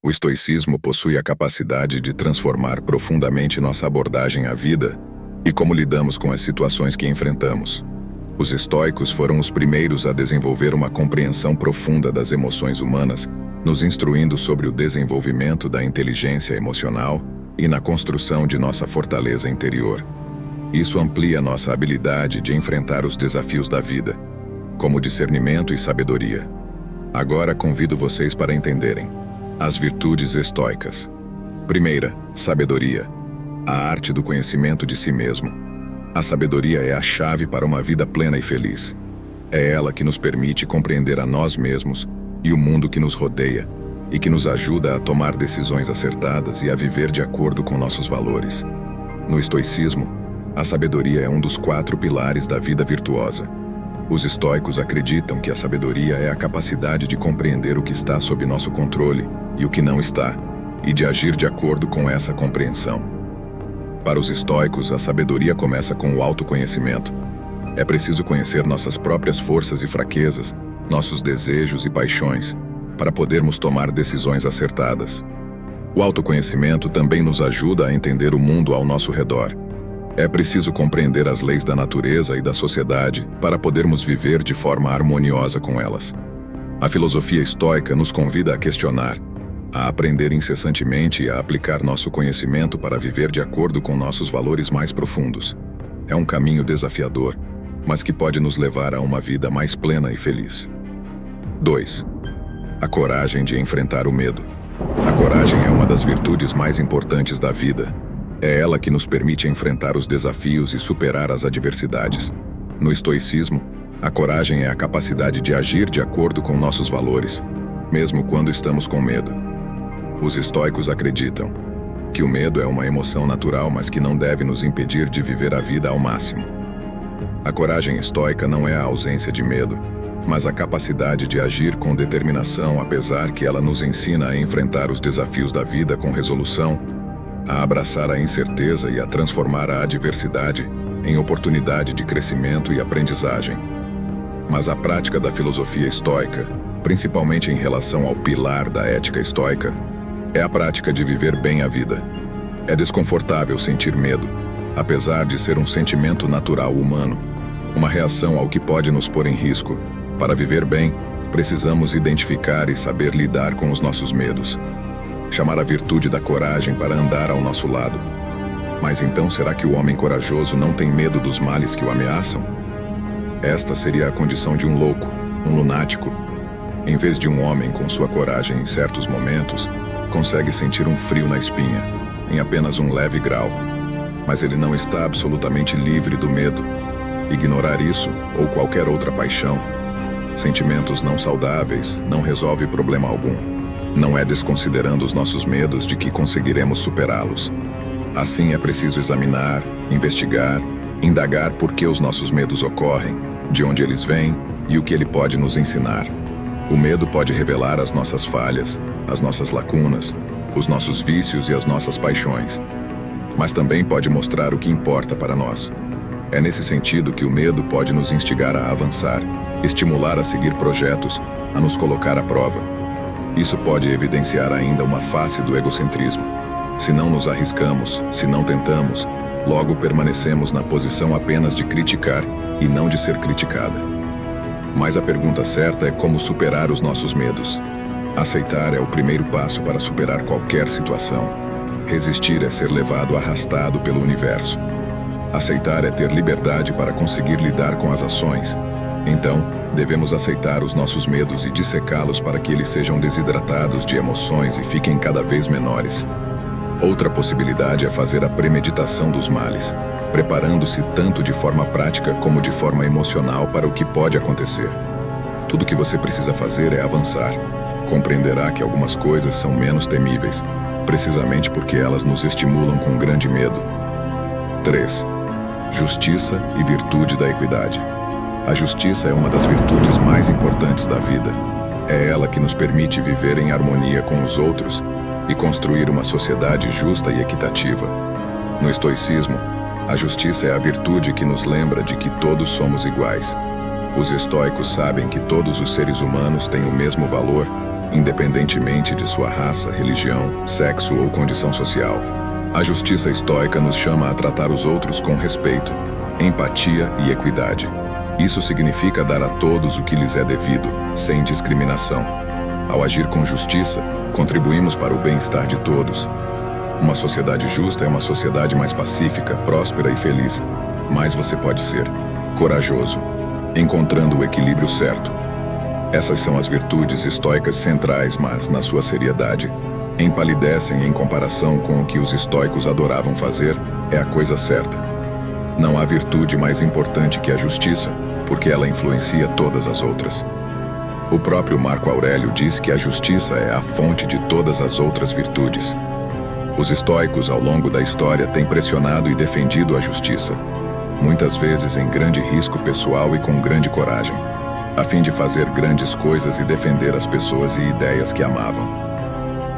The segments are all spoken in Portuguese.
O estoicismo possui a capacidade de transformar profundamente nossa abordagem à vida e como lidamos com as situações que enfrentamos. Os estoicos foram os primeiros a desenvolver uma compreensão profunda das emoções humanas, nos instruindo sobre o desenvolvimento da inteligência emocional e na construção de nossa fortaleza interior. Isso amplia nossa habilidade de enfrentar os desafios da vida, como discernimento e sabedoria. Agora convido vocês para entenderem as virtudes estoicas. Primeira, sabedoria, a arte do conhecimento de si mesmo. A sabedoria é a chave para uma vida plena e feliz. É ela que nos permite compreender a nós mesmos e o mundo que nos rodeia, e que nos ajuda a tomar decisões acertadas e a viver de acordo com nossos valores. No estoicismo, a sabedoria é um dos 4 pilares da vida virtuosa. Os estoicos acreditam que a sabedoria é a capacidade de compreender o que está sob nosso controle e o que não está, e de agir de acordo com essa compreensão. Para os estoicos, a sabedoria começa com o autoconhecimento. É preciso conhecer nossas próprias forças e fraquezas, nossos desejos e paixões, para podermos tomar decisões acertadas. O autoconhecimento também nos ajuda a entender o mundo ao nosso redor. É preciso compreender as leis da natureza e da sociedade para podermos viver de forma harmoniosa com elas. A filosofia estoica nos convida a questionar, a aprender incessantemente e a aplicar nosso conhecimento para viver de acordo com nossos valores mais profundos. É um caminho desafiador, mas que pode nos levar a uma vida mais plena e feliz. 2. A coragem de enfrentar o medo. A coragem é uma das virtudes mais importantes da vida. É ela que nos permite enfrentar os desafios e superar as adversidades. No estoicismo, a coragem é a capacidade de agir de acordo com nossos valores, mesmo quando estamos com medo. Os estoicos acreditam que o medo é uma emoção natural, mas que não deve nos impedir de viver a vida ao máximo. A coragem estoica não é a ausência de medo, mas a capacidade de agir com determinação, apesar que ela nos ensina a enfrentar os desafios da vida com resolução, a abraçar a incerteza e a transformar a adversidade em oportunidade de crescimento e aprendizagem. Mas a prática da filosofia estoica, principalmente em relação ao pilar da ética estoica, é a prática de viver bem a vida. É desconfortável sentir medo, apesar de ser um sentimento natural humano, uma reação ao que pode nos pôr em risco. Para viver bem, precisamos identificar e saber lidar com os nossos medos. Chamar a virtude da coragem para andar ao nosso lado. Mas então será que o homem corajoso não tem medo dos males que o ameaçam? Esta seria a condição de um louco, um lunático. Em vez de um homem com sua coragem em certos momentos, consegue sentir um frio na espinha, em apenas um leve grau. Mas ele não está absolutamente livre do medo. Ignorar isso, ou qualquer outra paixão, sentimentos não saudáveis, não resolve problema algum. Não é desconsiderando os nossos medos de que conseguiremos superá-los. Assim é preciso examinar, investigar, indagar por que os nossos medos ocorrem, de onde eles vêm e o que ele pode nos ensinar. O medo pode revelar as nossas falhas, as nossas lacunas, os nossos vícios e as nossas paixões. Mas também pode mostrar o que importa para nós. É nesse sentido que o medo pode nos instigar a avançar, estimular a seguir projetos, a nos colocar à prova. Isso pode evidenciar ainda uma face do egocentrismo. Se não nos arriscamos, se não tentamos, logo permanecemos na posição apenas de criticar e não de ser criticada. Mas a pergunta certa é como superar os nossos medos. Aceitar é o primeiro passo para superar qualquer situação. Resistir é ser levado arrastado pelo universo. Aceitar é ter liberdade para conseguir lidar com as ações. Então, devemos aceitar os nossos medos e dissecá-los para que eles sejam desidratados de emoções e fiquem cada vez menores. Outra possibilidade é fazer a premeditação dos males, preparando-se tanto de forma prática como de forma emocional para o que pode acontecer. Tudo o que você precisa fazer é avançar. Compreenderá que algumas coisas são menos temíveis, precisamente porque elas nos estimulam com grande medo. 3. Justiça e virtude da equidade. A justiça é uma das virtudes mais importantes da vida. É ela que nos permite viver em harmonia com os outros e construir uma sociedade justa e equitativa. No estoicismo, a justiça é a virtude que nos lembra de que todos somos iguais. Os estoicos sabem que todos os seres humanos têm o mesmo valor independentemente de sua raça, religião, sexo ou condição social. A justiça estoica nos chama a tratar os outros com respeito, empatia e equidade. Isso significa dar a todos o que lhes é devido, sem discriminação. Ao agir com justiça, contribuímos para o bem-estar de todos. Uma sociedade justa é uma sociedade mais pacífica, próspera e feliz. Mas você pode ser corajoso, encontrando o equilíbrio certo. Essas são as virtudes estoicas centrais, mas, na sua seriedade, empalidecem em comparação com o que os estoicos adoravam fazer, é a coisa certa. Não há virtude mais importante que a justiça, porque ela influencia todas as outras. O próprio Marco Aurélio diz que a justiça é a fonte de todas as outras virtudes. Os estoicos, ao longo da história, têm pressionado e defendido a justiça, muitas vezes em grande risco pessoal e com grande coragem, a fim de fazer grandes coisas e defender as pessoas e ideias que amavam.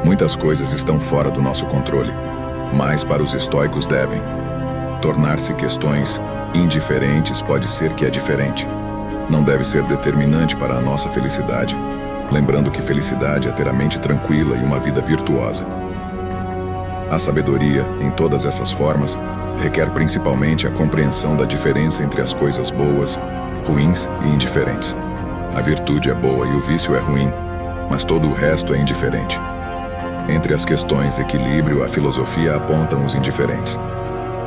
Muitas coisas estão fora do nosso controle, mas para os estoicos devem. Tornar-se questões indiferentes pode ser que é diferente. Não deve ser determinante para a nossa felicidade, lembrando que felicidade é ter a mente tranquila e uma vida virtuosa. A sabedoria, em todas essas formas, requer principalmente a compreensão da diferença entre as coisas boas, ruins e indiferentes. A virtude é boa e o vício é ruim, mas todo o resto é indiferente. Entre as questões equilíbrio, a filosofia apontam os indiferentes.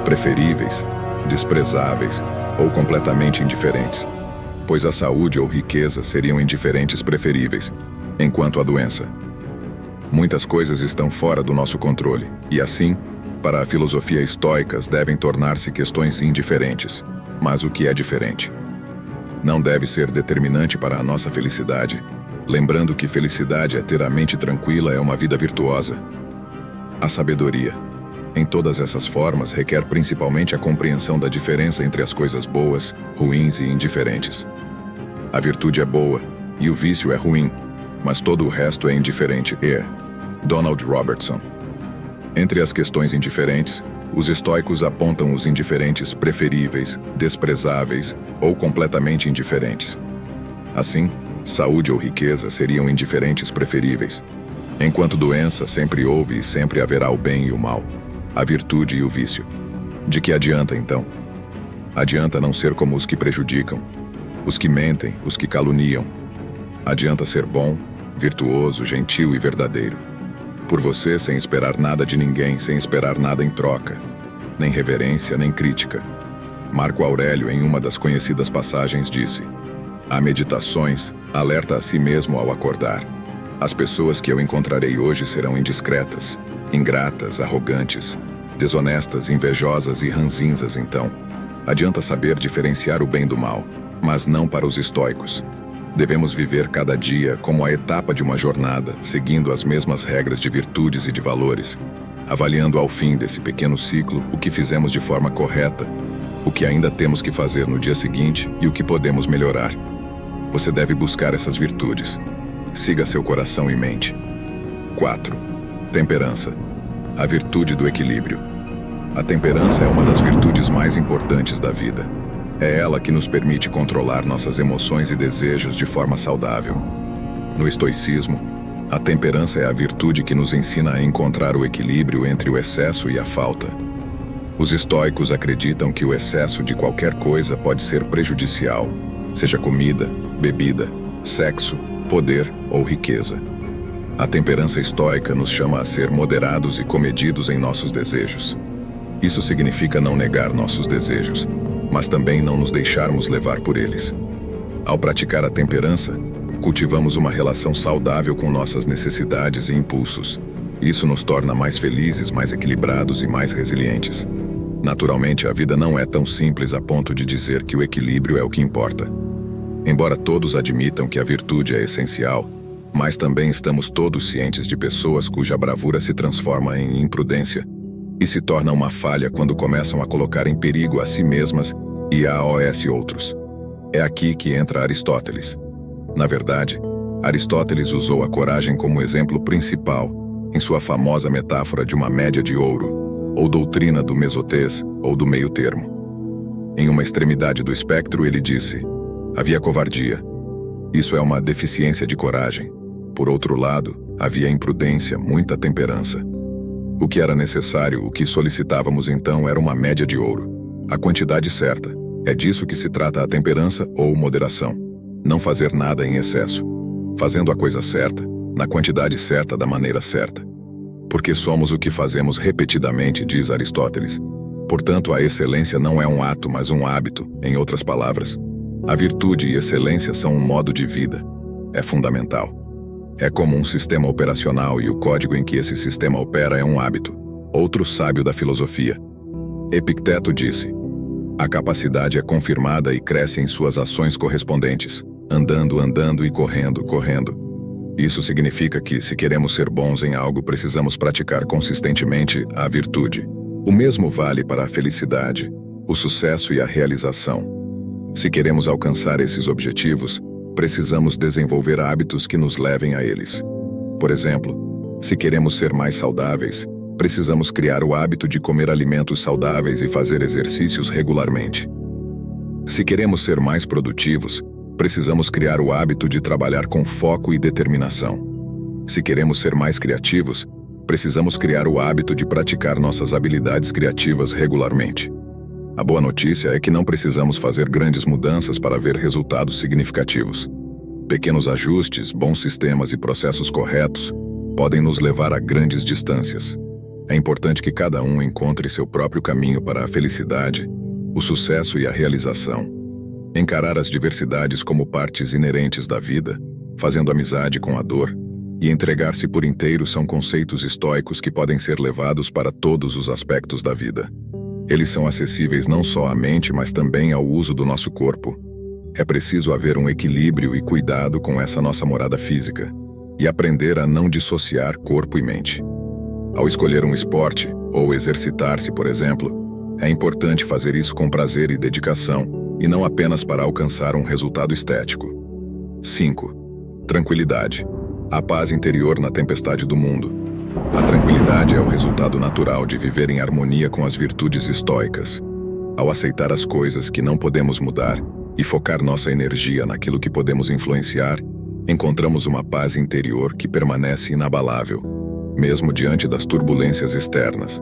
Preferíveis, desprezáveis ou completamente indiferentes, pois a saúde ou riqueza seriam indiferentes preferíveis, enquanto a doença. Muitas coisas estão fora do nosso controle, e assim, para a filosofia estoica, devem tornar-se questões indiferentes. Mas o que é diferente? Não deve ser determinante para a nossa felicidade, lembrando que felicidade é ter a mente tranquila, é uma vida virtuosa. A sabedoria, em todas essas formas, requer principalmente a compreensão da diferença entre as coisas boas, ruins e indiferentes. A virtude é boa, e o vício é ruim, mas todo o resto é indiferente. Donald Robertson. Entre as questões indiferentes, os estoicos apontam os indiferentes preferíveis, desprezáveis ou completamente indiferentes. Assim, saúde ou riqueza seriam indiferentes preferíveis, enquanto doença sempre houve e sempre haverá o bem e o mal, a virtude e o vício. De que adianta, então? Adianta não ser como os que prejudicam, os que mentem, os que caluniam. Adianta ser bom, virtuoso, gentil e verdadeiro. Por você, sem esperar nada de ninguém, sem esperar nada em troca, nem reverência, nem crítica. Marco Aurélio, em uma das conhecidas passagens, disse: há meditações, alerta a si mesmo ao acordar. As pessoas que eu encontrarei hoje serão indiscretas, ingratas, arrogantes, desonestas, invejosas e ranzinzas. Então, adianta saber diferenciar o bem do mal, mas não para os estoicos. Devemos viver cada dia como a etapa de uma jornada, seguindo as mesmas regras de virtudes e de valores, avaliando ao fim desse pequeno ciclo o que fizemos de forma correta, o que ainda temos que fazer no dia seguinte e o que podemos melhorar. Você deve buscar essas virtudes. Siga seu coração e mente. 4. Temperança. A virtude do equilíbrio. A temperança é uma das virtudes mais importantes da vida. É ela que nos permite controlar nossas emoções e desejos de forma saudável. No estoicismo, a temperança é a virtude que nos ensina a encontrar o equilíbrio entre o excesso e a falta. Os estoicos acreditam que o excesso de qualquer coisa pode ser prejudicial, seja comida, bebida, sexo, poder ou riqueza. A temperança estoica nos chama a ser moderados e comedidos em nossos desejos. Isso significa não negar nossos desejos, mas também não nos deixarmos levar por eles. Ao praticar a temperança, cultivamos uma relação saudável com nossas necessidades e impulsos. Isso nos torna mais felizes, mais equilibrados e mais resilientes. Naturalmente, a vida não é tão simples a ponto de dizer que o equilíbrio é o que importa. Embora todos admitam que a virtude é essencial, mas também estamos todos cientes de pessoas cuja bravura se transforma em imprudência e se torna uma falha quando começam a colocar em perigo a si mesmas e a outros. É aqui que entra Aristóteles. Na verdade, Aristóteles usou a coragem como exemplo principal em sua famosa metáfora de uma média de ouro, ou doutrina do mesotês ou do meio termo. Em uma extremidade do espectro, ele disse: havia covardia. Isso é uma deficiência de coragem. Por outro lado, havia imprudência, muita temperança. O que era necessário, o que solicitávamos então era uma média de ouro. A quantidade certa. É disso que se trata a temperança ou moderação. Não fazer nada em excesso. Fazendo a coisa certa, na quantidade certa, da maneira certa. Porque somos o que fazemos repetidamente, diz Aristóteles. Portanto, a excelência não é um ato, mas um hábito, em outras palavras. A virtude e excelência são um modo de vida. É fundamental. É como um sistema operacional e o código em que esse sistema opera é um hábito. Outro sábio da filosofia. Epicteto disse: a capacidade é confirmada e cresce em suas ações correspondentes, andando, andando e correndo, correndo. Isso significa que, se queremos ser bons em algo, precisamos praticar consistentemente a virtude. O mesmo vale para a felicidade, o sucesso e a realização. Se queremos alcançar esses objetivos, precisamos desenvolver hábitos que nos levem a eles. Por exemplo, se queremos ser mais saudáveis, precisamos criar o hábito de comer alimentos saudáveis e fazer exercícios regularmente. Se queremos ser mais produtivos, precisamos criar o hábito de trabalhar com foco e determinação. Se queremos ser mais criativos, precisamos criar o hábito de praticar nossas habilidades criativas regularmente. A boa notícia é que não precisamos fazer grandes mudanças para ver resultados significativos. Pequenos ajustes, bons sistemas e processos corretos podem nos levar a grandes distâncias. É importante que cada um encontre seu próprio caminho para a felicidade, o sucesso e a realização. Encarar as diversidades como partes inerentes da vida, fazendo amizade com a dor, e entregar-se por inteiro são conceitos estoicos que podem ser levados para todos os aspectos da vida. Eles são acessíveis não só à mente, mas também ao uso do nosso corpo. É preciso haver um equilíbrio e cuidado com essa nossa morada física, e aprender a não dissociar corpo e mente. Ao escolher um esporte, ou exercitar-se, por exemplo, é importante fazer isso com prazer e dedicação, e não apenas para alcançar um resultado estético. 5. Tranquilidade. A paz interior na tempestade do mundo. A tranquilidade é o resultado natural de viver em harmonia com as virtudes estoicas. Ao aceitar as coisas que não podemos mudar e focar nossa energia naquilo que podemos influenciar, encontramos uma paz interior que permanece inabalável, mesmo diante das turbulências externas.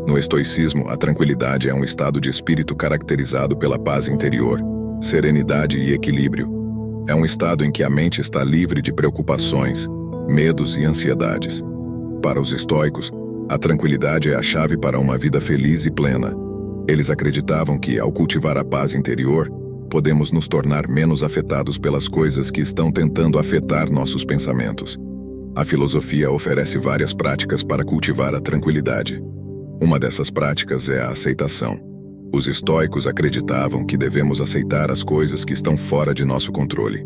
No estoicismo, a tranquilidade é um estado de espírito caracterizado pela paz interior, serenidade e equilíbrio. É um estado em que a mente está livre de preocupações, medos e ansiedades. Para os estoicos, a tranquilidade é a chave para uma vida feliz e plena. Eles acreditavam que, ao cultivar a paz interior, podemos nos tornar menos afetados pelas coisas que estão tentando afetar nossos pensamentos. A filosofia oferece várias práticas para cultivar a tranquilidade. Uma dessas práticas é a aceitação. Os estoicos acreditavam que devemos aceitar as coisas que estão fora de nosso controle.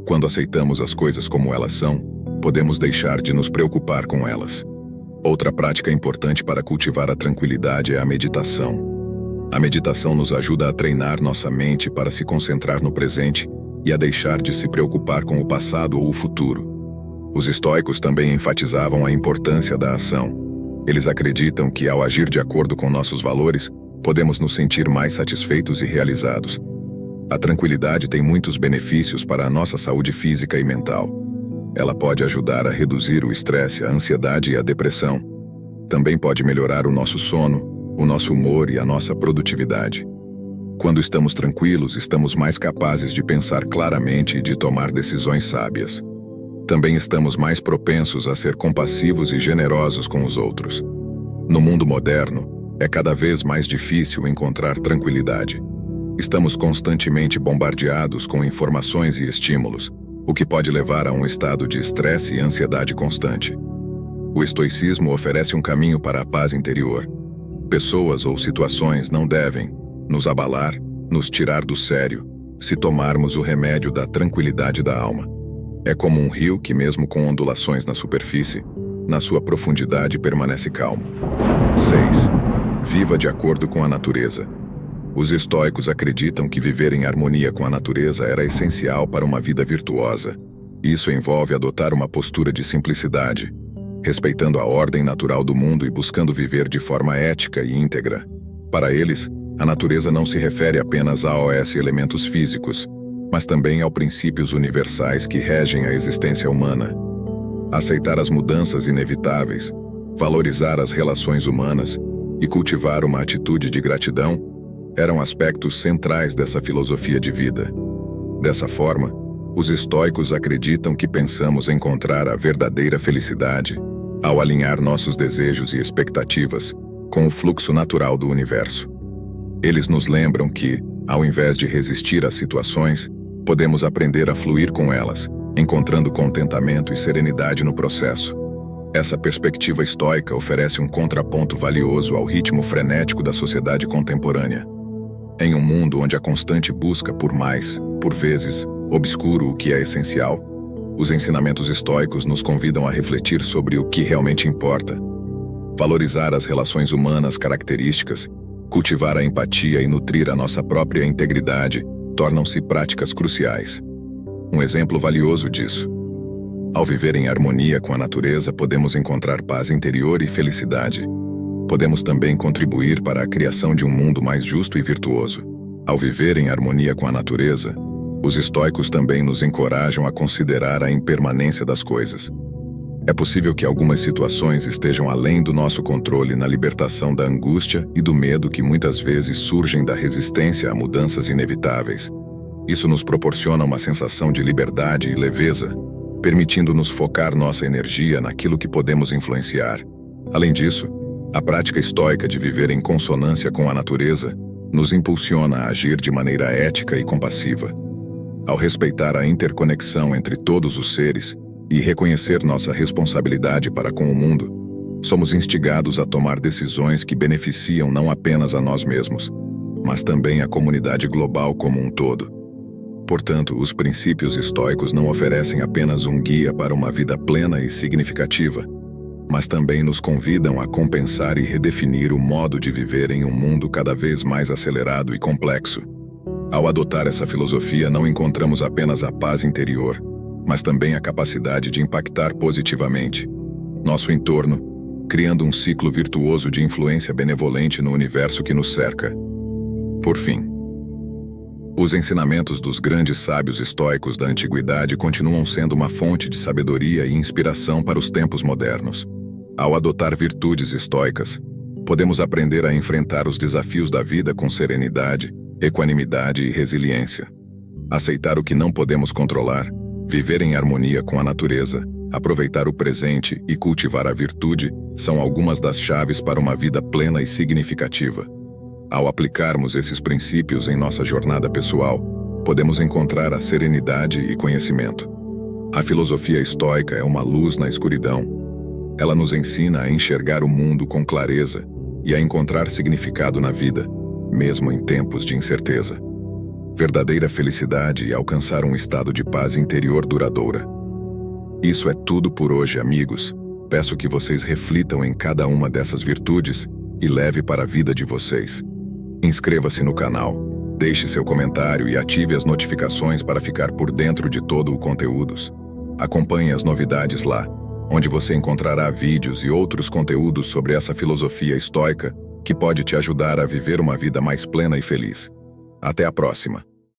Quando aceitamos as coisas como elas são, podemos deixar de nos preocupar com elas. Outra prática importante para cultivar a tranquilidade é a meditação. A meditação nos ajuda a treinar nossa mente para se concentrar no presente e a deixar de se preocupar com o passado ou o futuro. Os estoicos também enfatizavam a importância da ação. Eles acreditam que, ao agir de acordo com nossos valores, podemos nos sentir mais satisfeitos e realizados. A tranquilidade tem muitos benefícios para a nossa saúde física e mental. Ela pode ajudar a reduzir o estresse, a ansiedade e a depressão. Também pode melhorar o nosso sono, o nosso humor e a nossa produtividade. Quando estamos tranquilos, estamos mais capazes de pensar claramente e de tomar decisões sábias. Também estamos mais propensos a ser compassivos e generosos com os outros. No mundo moderno, é cada vez mais difícil encontrar tranquilidade. Estamos constantemente bombardeados com informações e estímulos, o que pode levar a um estado de estresse e ansiedade constante. O estoicismo oferece um caminho para a paz interior. Pessoas ou situações não devem nos abalar, nos tirar do sério, se tomarmos o remédio da tranquilidade da alma. É como um rio que, mesmo com ondulações na superfície, na sua profundidade permanece calmo. 6. Viva de acordo com a natureza. Os estoicos acreditam que viver em harmonia com a natureza era essencial para uma vida virtuosa. Isso envolve adotar uma postura de simplicidade, respeitando a ordem natural do mundo e buscando viver de forma ética e íntegra. Para eles, a natureza não se refere apenas a elementos físicos, mas também ao princípios universais que regem a existência humana. Aceitar as mudanças inevitáveis, valorizar as relações humanas e cultivar uma atitude de gratidão eram aspectos centrais dessa filosofia de vida. Dessa forma, os estoicos acreditam que pensamos encontrar a verdadeira felicidade ao alinhar nossos desejos e expectativas com o fluxo natural do universo. Eles nos lembram que, ao invés de resistir às situações, podemos aprender a fluir com elas, encontrando contentamento e serenidade no processo. Essa perspectiva estoica oferece um contraponto valioso ao ritmo frenético da sociedade contemporânea. Em um mundo onde a constante busca por mais, por vezes, obscura o que é essencial, os ensinamentos estoicos nos convidam a refletir sobre o que realmente importa. Valorizar as relações humanas características, cultivar a empatia e nutrir a nossa própria integridade tornam-se práticas cruciais. Um exemplo valioso disso. Ao viver em harmonia com a natureza, podemos encontrar paz interior e felicidade. Podemos também contribuir para a criação de um mundo mais justo e virtuoso. Ao viver em harmonia com a natureza, os estoicos também nos encorajam a considerar a impermanência das coisas. É possível que algumas situações estejam além do nosso controle na libertação da angústia e do medo que muitas vezes surgem da resistência a mudanças inevitáveis. Isso nos proporciona uma sensação de liberdade e leveza, permitindo-nos focar nossa energia naquilo que podemos influenciar. Além disso, a prática estoica de viver em consonância com a natureza nos impulsiona a agir de maneira ética e compassiva. Ao respeitar a interconexão entre todos os seres e reconhecer nossa responsabilidade para com o mundo, somos instigados a tomar decisões que beneficiam não apenas a nós mesmos, mas também a comunidade global como um todo. Portanto, os princípios estoicos não oferecem apenas um guia para uma vida plena e significativa, mas também nos convidam a compensar e redefinir o modo de viver em um mundo cada vez mais acelerado e complexo. Ao adotar essa filosofia, não encontramos apenas a paz interior, mas também a capacidade de impactar positivamente nosso entorno, criando um ciclo virtuoso de influência benevolente no universo que nos cerca. Por fim, os ensinamentos dos grandes sábios estoicos da antiguidade continuam sendo uma fonte de sabedoria e inspiração para os tempos modernos. Ao adotar virtudes estoicas, podemos aprender a enfrentar os desafios da vida com serenidade, equanimidade e resiliência. Aceitar o que não podemos controlar, viver em harmonia com a natureza, aproveitar o presente e cultivar a virtude são algumas das chaves para uma vida plena e significativa. Ao aplicarmos esses princípios em nossa jornada pessoal, podemos encontrar a serenidade e conhecimento. A filosofia estoica é uma luz na escuridão. Ela nos ensina a enxergar o mundo com clareza e a encontrar significado na vida, mesmo em tempos de incerteza. Verdadeira felicidade e alcançar um estado de paz interior duradoura. Isso é tudo por hoje, amigos. Peço que vocês reflitam em cada uma dessas virtudes e leve para a vida de vocês. Inscreva-se no canal, deixe seu comentário e ative as notificações para ficar por dentro de todo o conteúdo. Acompanhe as novidades lá, onde você encontrará vídeos e outros conteúdos sobre essa filosofia estoica que pode te ajudar a viver uma vida mais plena e feliz. Até a próxima!